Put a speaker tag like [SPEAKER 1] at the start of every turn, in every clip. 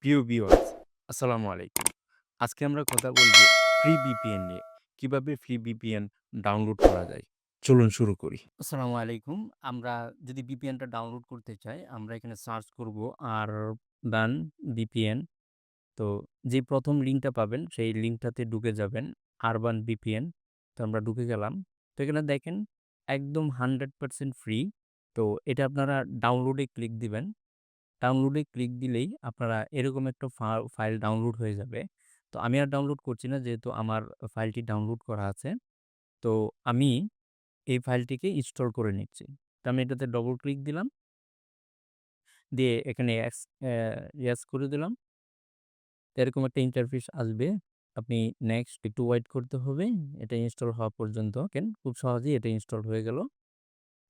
[SPEAKER 1] প্রিয় ভিউয়ার্স, আসসালামু আলাইকুম। আজকে আমরা কথা বলব ফ্রি ভিপিএন নিয়ে। কিভাবে ফ্রি ভিপিএন ডাউনলোড করা যায়? চলুন শুরু করি।
[SPEAKER 2] আসসালামু আলাইকুম। আমরা যদি VPN-টা ডাউনলোড করতে চাই, আমরা এখানে সার্চ করব আরবান VPN। তো যে ১ম লিঙ্কটা পাবেন, সেই লিঙ্কটাতে ঢুকে যাবেন, আরবান VPN। তো আমরা ঢুকে গেলাম। তো এখানে দেখেন একদম 100% ফ্রি। তো এটা আপনারা ডাউনলোডে ক্লিক দিবেন। ডাউনলোডে ক্লিক দিলেই আপনারা এরকম একটা ফাইল ডাউনলোড হয়ে যাবে। তো আমি আর ডাউনলোড করছি না যেহেতু আমার ফাইলটি ডাউনলোড করা আছে। তো আমি এই ফাইলটিকে ইনস্টল করে নিচ্ছি। তো আমি এটাতে ডবল ক্লিক দিলাম। দিয়ে এখানে ইয়েস করে দিলাম। তো এরকম একটা ইন্টারফেস আসবে। আপনি নেক্সট একটু ওয়েট করতে হবে। এটা ইনস্টল হওয়া পর্যন্ত। খুব সহজেই এটা ইনস্টল হয়ে গেল।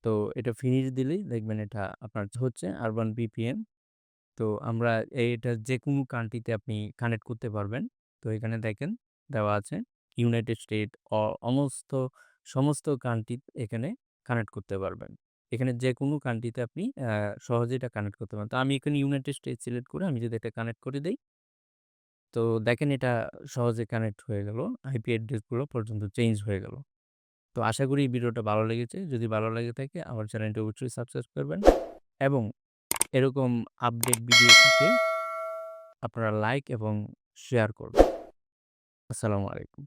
[SPEAKER 2] তো এটা ফিনিশ দিলেই দেখবেন এটা আপনার হচ্ছে আরবান VPN। তো আমরা এটা যেকোনো কান্ট্রিতে আপনি কানেক্ট করতে পারবেন। তো এখানে দেখেন দেওয়া আছে ইউনাইটেড স্টেট সমস্ত কান্ট্রি এখানে কানেক্ট করতে পারবেন। এখানে যেকোনো কান্ট্রিতে আপনি সহজেই এটা কানেক্ট করতে পারেন। তো আমি এখানে ইউনাইটেড স্টেটস সিলেক্ট করে আমি যদি এটা কানেক্ট করে দেই, তো দেখেন এটা সহজে কানেক্ট হয়ে গেল। আইপি অ্যাড্রেস গুলো পর্যন্ত চেঞ্জ হয়ে গেল। তো আশা করি এই ভিডিওটা ভালো লেগেছে। যদি ভালো লেগে থাকে আমার চ্যানেলটি অবশ্যই সাবস্ক্রাইব করবেন এবং এরকম আপডেট ভিডিও পেতে আপনারা লাইক এবং শেয়ার করবেন। আসসালামু আলাইকুম।